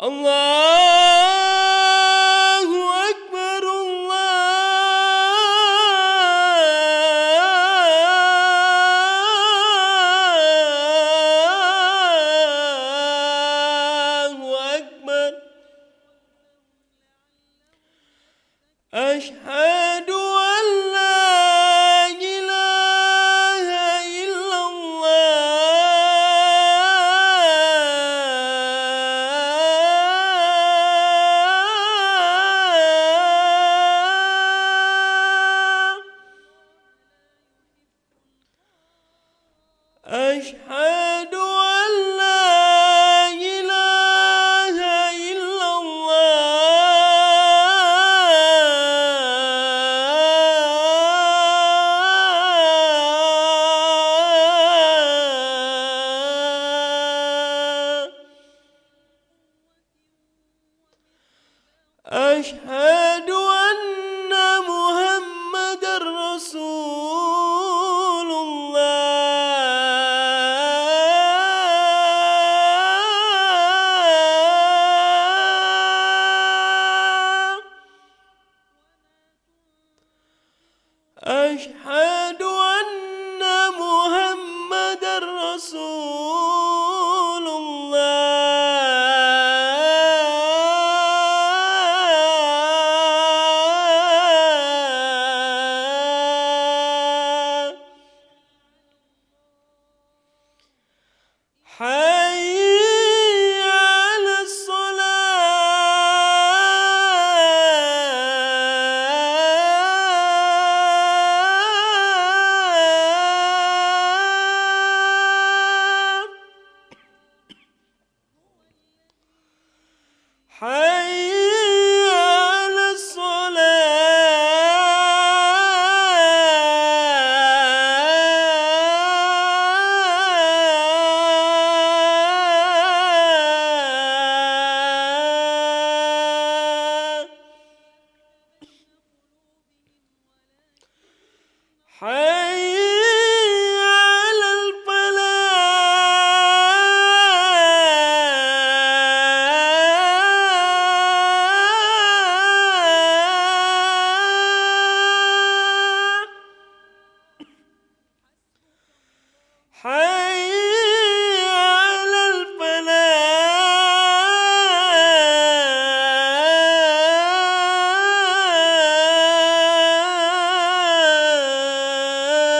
الله أكبر الله أكبر أشهد أن لا إله إلا الله أشهد أن لا إله إلا الله أشهد أن محمدًا رسول الله أشهد أن محمدًا رسول الله حي على الصلاة حي على الصلاة حي على الفلاح حي على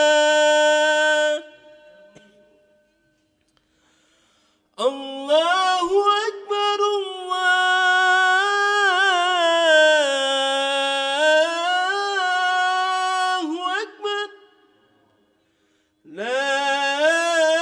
الفلاح الله أكبر الله أكبر لا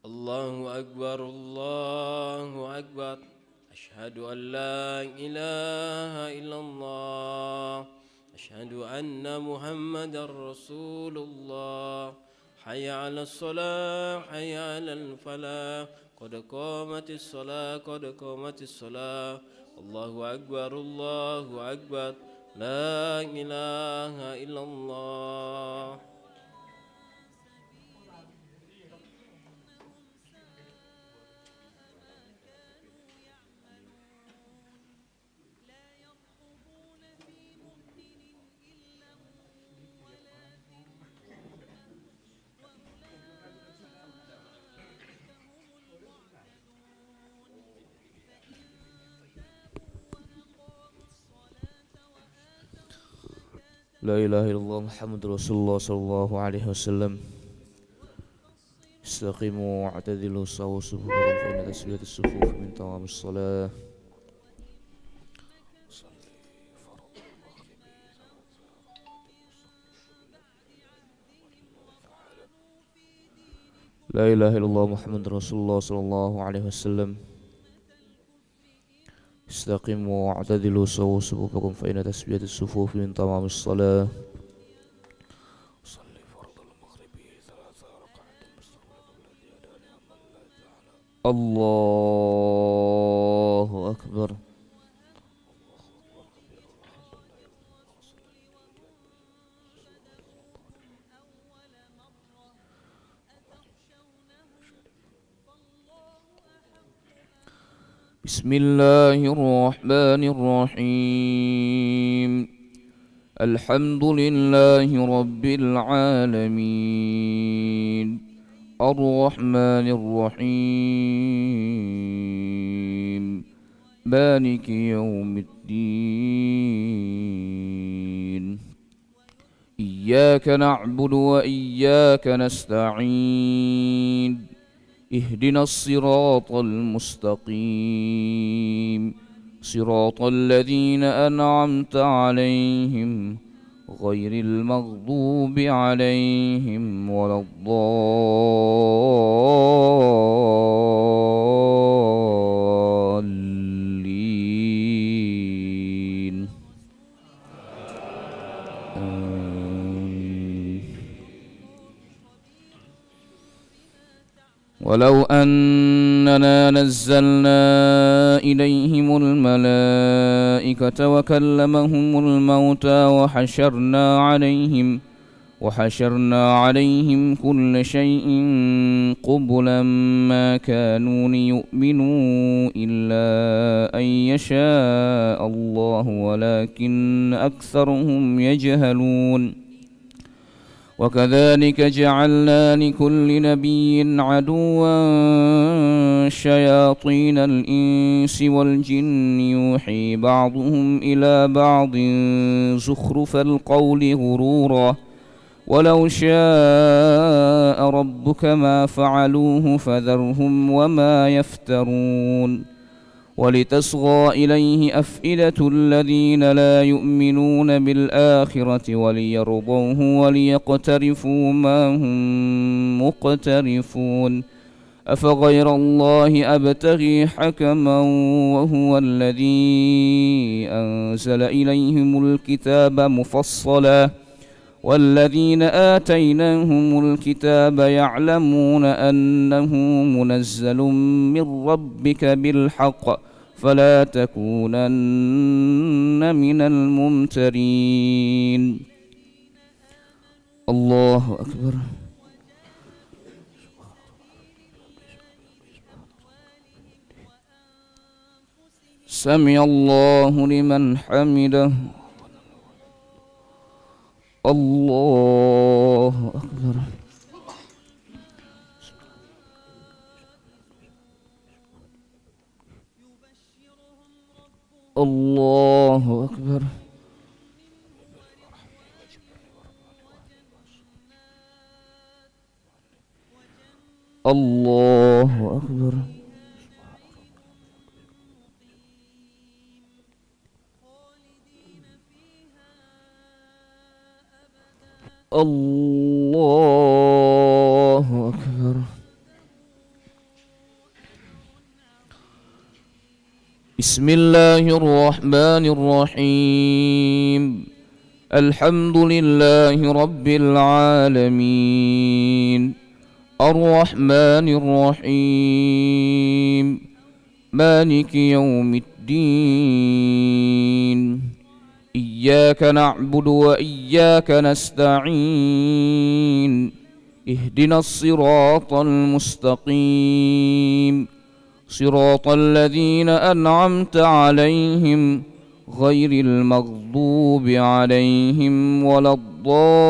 الله أكبر الله أكبر أشهد أن لا إله إلا الله أشهد أن محمدا رسول الله حي على الصلاة حي على الفلاح قد قامت الصلاة قد قامت الصلاة الله أكبر الله أكبر لا إله إلا الله لا إله إلا الله محمد رسول الله صلى الله عليه وسلم. استقيموا واعتدلوا سووا صفوفكم فإن تسوية الصفوف من تمام الصلاة. لا إله إلا الله محمد رسول الله صلى الله عليه وسلم. استقيموا واعتدلوا سووا صفوفكم فإن تسوية الصفوف من تمام الصلاة. الله أكبر. بسم الله الرحمن الرحيم. الحمد لله رب العالمين الرحمن الرحيم مالك يوم الدين. إياك نعبد وإياك نستعين. اهدنا الصراط المستقيم صراط الذين أنعمت عليهم غير المغضوب عليهم ولا الضالين. ولو أننا نزلنا إليهم الملائكة وكلمهم الموتى وحشرنا عليهم كل شيء قبلا ما كانوا ليؤمنوا إلا أن يشاء الله ولكن أكثرهم يجهلون. وكذلك جعلنا لكل نبي عدوا شياطين الإنس والجن يوحي بعضهم إلى بعض زخرف القول غرورا ولو شاء ربك ما فعلوه فذرهم وما يفترون. ولتصغى إليه أفئدة الذين لا يؤمنون بالآخرة وليرضوه وليقترفوا ما هم مقترفون. أفغير الله أبتغي حكما وهو الذي أنزل إليهم الكتاب مفصلا والذين آتيناهم الكتاب يعلمون أنه منزل من ربك بالحق فلا تكونن من الممترين. الله أكبر. سمع الله لمن حمده. الله أكبر. الله أكبر. الله أكبر. الله أكبر. بسم الله الرحمن الرحيم. الحمد لله رب العالمين، الرحمن الرحيم، مالك يوم الدين. إياك نعبد وإياك نستعين. اهدنا الصراط المستقيم، صراط الذين أنعمت عليهم غير المغضوب عليهم ولا الضالين.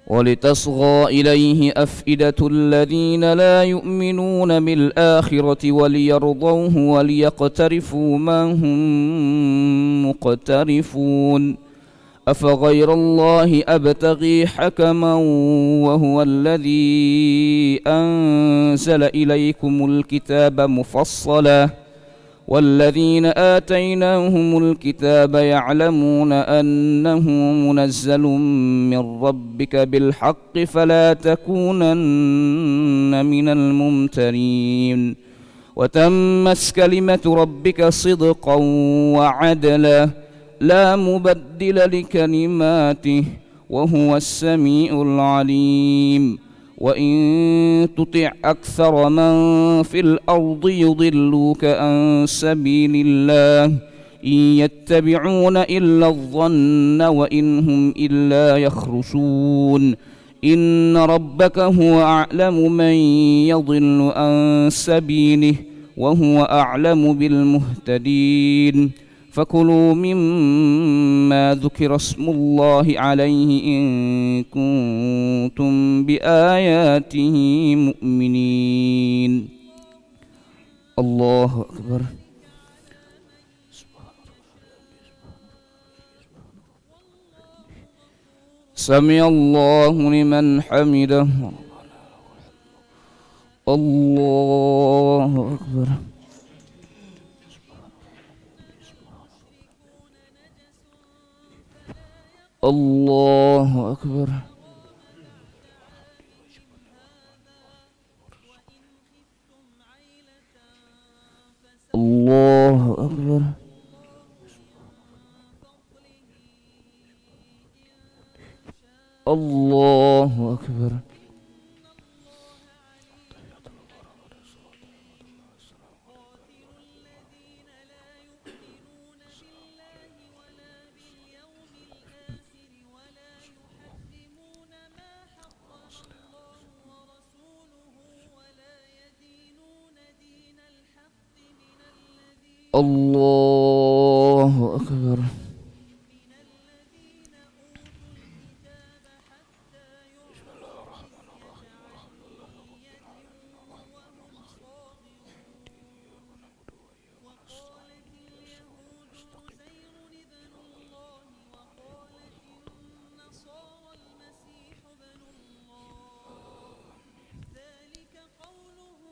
ولتصغى إليه أفئدة الذين لا يؤمنون بالآخرة وليرضوه وليقترفوا ما هم مقترفون. أفغير الله أبتغي حكما وهو الذي أنزل إليكم الكتاب مفصلا، والذين آتيناهم الكتاب يعلمون أنه منزل من ربك بالحق فلا تكونن من الممترين. وتمت كلمة ربك صدقا وعدلا، لا مبدل لكلماته وهو السميع العليم. وإن تطع أكثر من في الأرض يضلوك عن سبيل الله إن يتبعون إلا الظن وإن هم إلا يخرصون. إن ربك هو أعلم من يضل عن سبيله وهو أعلم بالمهتدين. فكلوا مما ذكر اسم الله عليه إن كنتم بآياته مؤمنين. الله أكبر. سمع الله لمن حمده. الله أكبر. الله أكبر. الله أكبر. الله أكبر. الله أكبر.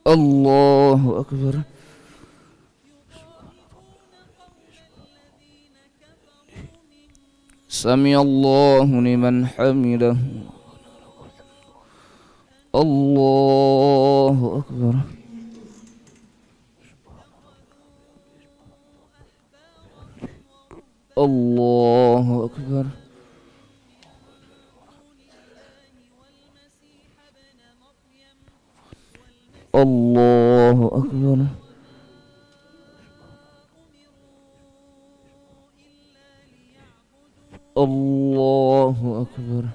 الله أكبر. سمع الله لمن حمده. الله أكبر. الله أكبر. الله أكبر. الله أكبر.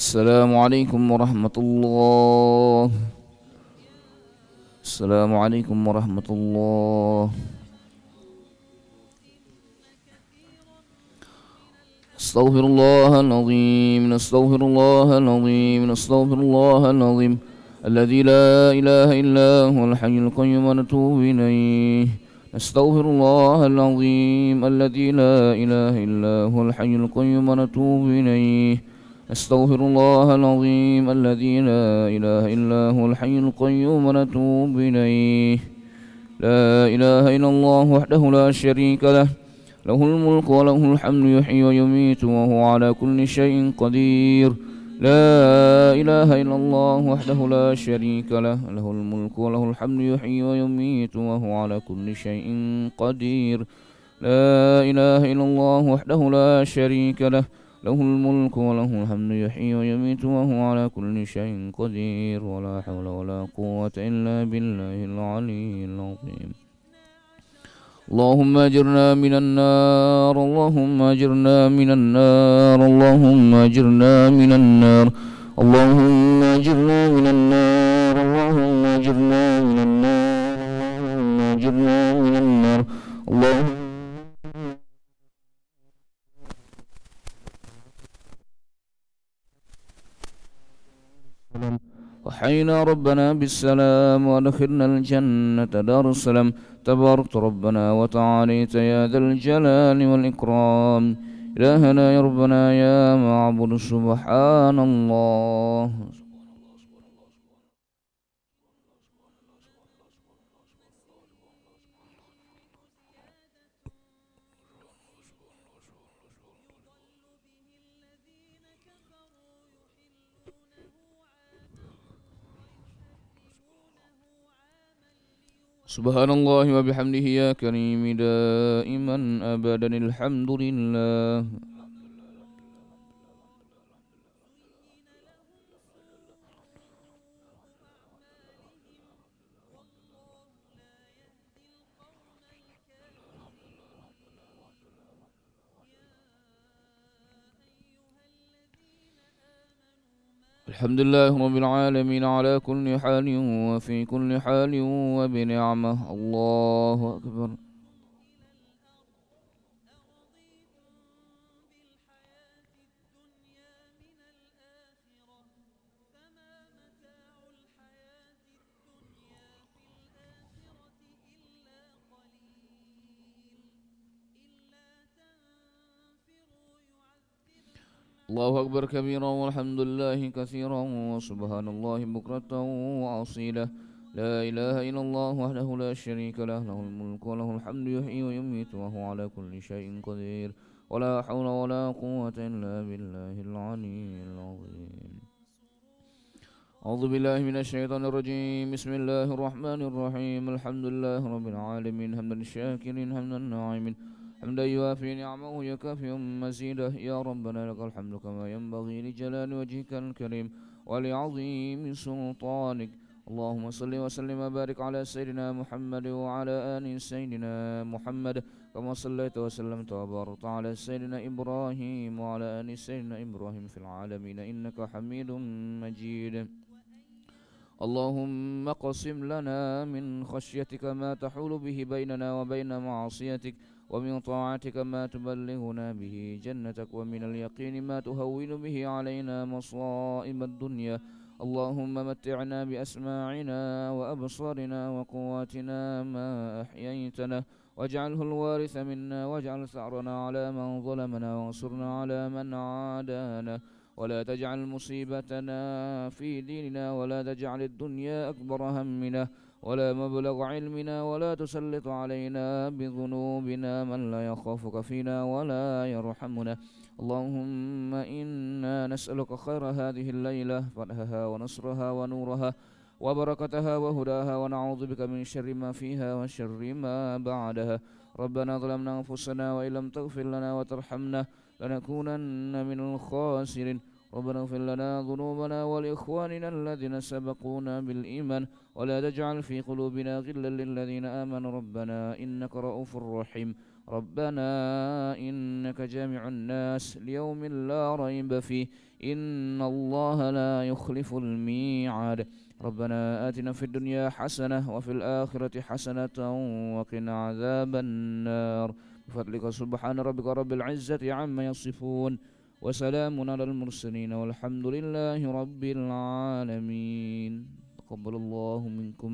السلام عليكم ورحمة الله. السلام عليكم ورحمة الله. استغفر الله العظيم، استغفر الله العظيم، استغفر الله العظيم الذي لا إله إلا هو الحي القيوم ونتوب إليه. استغفر الله العظيم الذي لا إله إلا هو الحي القيوم ونتوب إليه. استغفر الله العظيم الذي لا إله إلا هو الحي القيوم ونتوب إليه. لا إله إلا الله وحده لا شريك له، له الملك وله الحمد يحيي ويميت وهو على كل شيء قدير. لا إله إلا الله وحده لا شريك له، له الملك وله الحمد يحيي ويميت وهو على كل شيء قدير. لا إله إلا الله وحده لا شريك له، له الملك وله الحمد يحيي ويميت وهو على كل شيء قدير. ولا حول ولا قوة إلا بالله العلي العظيم. اللهم أجرنا من النار، اللهم أجرنا من النار، اللهم أجرنا من النار، اللهم أجرنا من النار، اللهم أجرنا من النار، اللهم أجرنا من النار، اللهم وحينا ربنا بالسلام وادخلنا الجنة دار السلام. تبارك ربنا وتعاليت يا ذا الجلال والإكرام. إلهنا يا ربنا يا معبود سبحان الله. سبحان الله وبحمده يا كريم دائما أبدا الحمد لله. الحمد لله رب العالمين على كل حال وفي كل حال وبنعمة. الله أكبر. الله أكبر كبيرا والحمد لله كثيرا وسبحان الله بكرة وأصيلا. لا إله إلا الله وحده لا شريك له، له الملك وله الحمد يحيي ويميت وهو على كل شيء قدير. ولا حول ولا قوة إلا بالله العلي العظيم. أعوذ بالله من الشيطان الرجيم. بسم الله الرحمن الرحيم. الحمد لله رب العالمين حمدا الشاكرين حمدا الناعمين حمدا يوافي نعمه يكافئ مزيده. يا ربنا لك الحمد كما ينبغي لجلال وجهك الكريم ولعظيم سلطانك. اللهم صل وسلم وبارك على سيدنا محمد وعلى آل سيدنا محمد كما صليت وسلمت وباركت على سيدنا إبراهيم وعلى آل سيدنا إبراهيم في العالمين إنك حميد مجيد. اللهم اقسم لنا من خشيتك ما تحول به بيننا وبين معصيتك، ومن طاعتك ما تبلغنا به جنتك، ومن اليقين ما تهون به علينا مصائب الدنيا. اللهم متعنا بأسماعنا وأبصارنا وقواتنا ما أحييتنا، واجعله الوارث منا، واجعل ثأرنا على من ظلمنا، وانصرنا على من عادانا، ولا تجعل مصيبتنا في ديننا، ولا تجعل الدنيا أكبر همنا ولا مبلغ علمنا، ولا تسلط علينا بذنوبنا من لا يخافك فينا ولا يرحمنا. اللهم إنا نسألك خير هذه الليلة، فتحها ونصرها ونورها وبركتها وهداها، ونعوذ بك من شر ما فيها وشر ما بعدها. ربنا ظلمنا أنفسنا وإن لم تغفر لنا وترحمنا لنكونن من الخاسرين. ربنا اغفر لنا ذنوبنا ولإخواننا الذين سبقونا بالإيمان، ولا تجعل في قلوبنا غلا للذين آمنوا ربنا إنك رؤوف رحيم. ربنا إنك جامع الناس ليوم لا ريب فيه، إن الله لا يخلف الميعاد. ربنا آتنا في الدنيا حسنة وفي الآخرة حسنة وقنا عذاب النار. بفضلك سبحان ربك رب العزة عما يصفون وسلام على المرسلين والحمد لله رب العالمين. تقبل الله منكم.